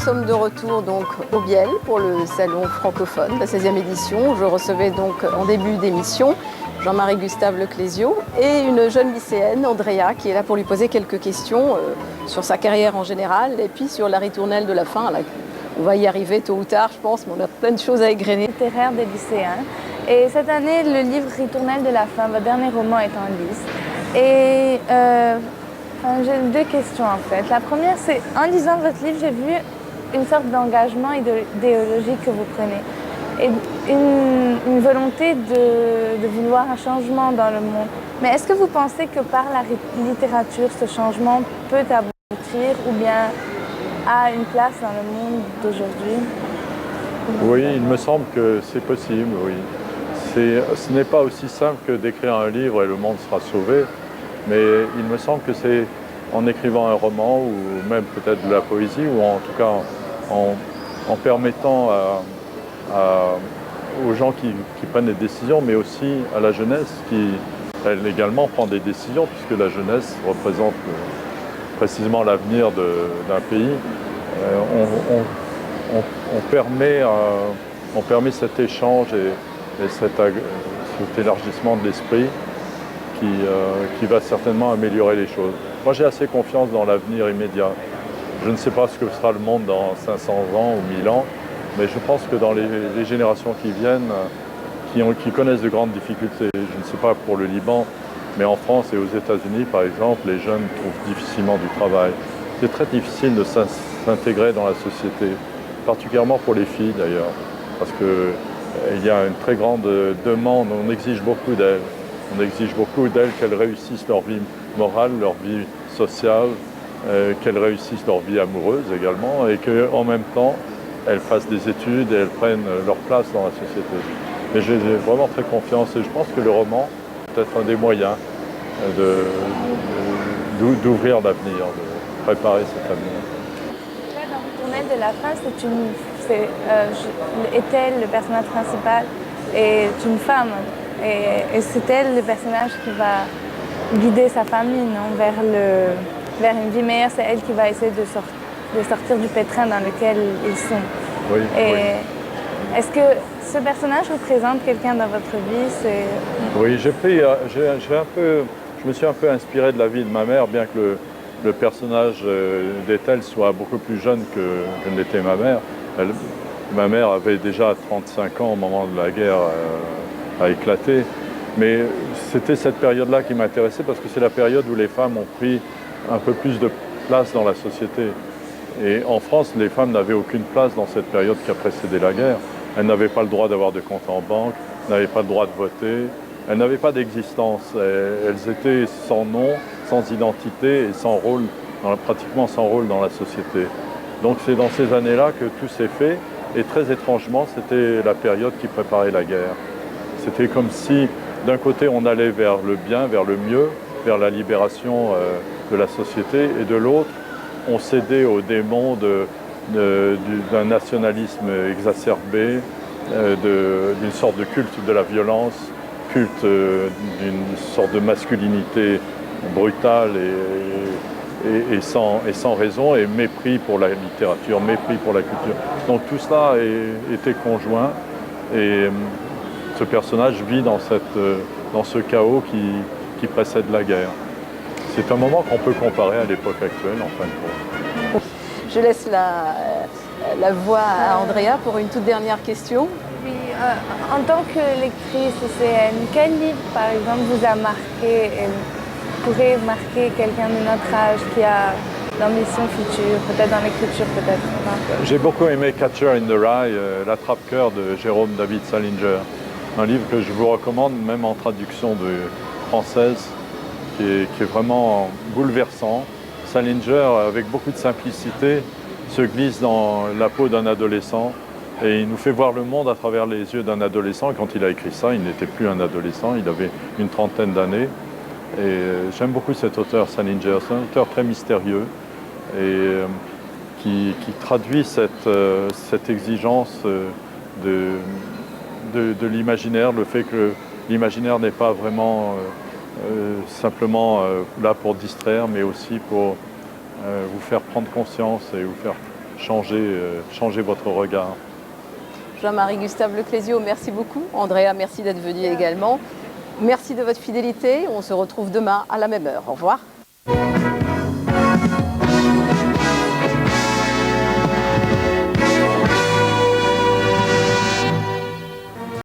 sommes de retour donc au Biel pour le salon francophone, la 16e édition. Je recevais donc en début d'émission Jean-Marie Gustave Leclésio et une jeune lycéenne, Andrea, qui est là pour lui poser quelques questions sur sa carrière en général et puis sur la ritournelle de la fin. On va y arriver tôt ou tard, je pense, mais on a plein de choses à égrener. Littéraire des lycéens. Et cette année, le livre Ritournelle de la fin, votre dernier roman, est en lice. Et j'ai deux questions en fait. La première, c'est en lisant votre livre, j'ai vu une sorte d'engagement idéologique que vous prenez. Et une volonté de vouloir un changement dans le monde. Mais est-ce que vous pensez que par la littérature, ce changement peut aboutir ou bien a une place dans le monde d'aujourd'hui? Oui, il me semble que c'est possible, oui. Ce n'est pas aussi simple que d'écrire un livre et le monde sera sauvé, mais il me semble que c'est en écrivant un roman ou même peut-être de la poésie ou en tout cas en permettant aux gens qui prennent des décisions, mais aussi à la jeunesse qui, elle également, prend des décisions, puisque la jeunesse représente précisément l'avenir d'un pays. On permet cet échange et cet élargissement de l'esprit qui va certainement améliorer les choses. Moi, j'ai assez confiance dans l'avenir immédiat. Je ne sais pas ce que sera le monde dans 500 ans ou 1000 ans, mais je pense que dans les générations qui viennent, qui connaissent de grandes difficultés, je ne sais pas pour le Liban, mais en France et aux États-Unis, par exemple, les jeunes trouvent difficilement du travail. C'est très difficile de s'intégrer dans la société, particulièrement pour les filles d'ailleurs, parce qu'il y a une très grande demande, on exige beaucoup d'elles. On exige beaucoup d'elles qu'elles réussissent leur vie morale, leur vie sociale, qu'elles réussissent leur vie amoureuse également, et qu'en même temps, elles fassent des études et elles prennent leur place dans la société. Mais j'ai vraiment très confiance et je pense que le roman peut être un des moyens d'ouvrir l'avenir, de préparer cet avenir. Dans Ritournelle de la fin, est-elle le personnage principal est une femme et c'est elle le personnage qui va guider sa famille vers une vie meilleure. C'est elle qui va essayer de sortir du pétrin dans lequel ils sont. Oui, et oui. Est-ce que ce personnage représente quelqu'un dans votre vie? Oui, je me suis un peu inspiré de la vie de ma mère, bien que le personnage d'Ethel soit beaucoup plus jeune que ne l'était ma mère. Ma mère avait déjà 35 ans au moment de la guerre a éclaté. Mais c'était cette période-là qui m'intéressait parce que c'est la période où les femmes ont pris un peu plus de place dans la société. Et en France, les femmes n'avaient aucune place dans cette période qui a précédé la guerre. Elles n'avaient pas le droit d'avoir de compte en banque, n'avaient pas le droit de voter, elles n'avaient pas d'existence. Elles étaient sans nom, sans identité et sans rôle, pratiquement sans rôle dans la société. Donc c'est dans ces années-là que tout s'est fait. Et très étrangement, c'était la période qui préparait la guerre. C'était comme si, d'un côté, on allait vers le bien, vers le mieux, vers la libération de la société, et de l'autre, on cédait aux démons d'un nationalisme exacerbé, d'une sorte de culte de la violence, culte d'une sorte de masculinité brutale et sans raison, et mépris pour la littérature, mépris pour la culture. Donc tout cela était conjoint, et ce personnage vit dans ce chaos qui précède la guerre. C'est un moment qu'on peut comparer à l'époque actuelle, en fin de compte. Je laisse la voix à Andrea pour une toute dernière question. Oui, en tant que lectrice lycéenne, quel livre, par exemple, vous a marqué et pourrait marquer quelqu'un de notre âge qui a l'ambition future, peut-être dans l'écriture, peut-être pas? J'ai beaucoup aimé Catcher in the Rye, l'attrape-cœur de Jérôme David Salinger. Un livre que je vous recommande, même en traduction française, qui est vraiment bouleversant. Salinger, avec beaucoup de simplicité, se glisse dans la peau d'un adolescent et il nous fait voir le monde à travers les yeux d'un adolescent. Et quand il a écrit ça, il n'était plus un adolescent, il avait une trentaine d'années. Et j'aime beaucoup cet auteur, Salinger. C'est un auteur très mystérieux et qui traduit cette exigence de l'imaginaire, le fait que l'imaginaire n'est pas vraiment simplement là pour distraire, mais aussi pour vous faire prendre conscience et vous faire changer votre regard. Jean-Marie Gustave Leclésio, merci beaucoup. Andrea, merci d'être venu également. Merci de votre fidélité. On se retrouve demain à la même heure. Au revoir.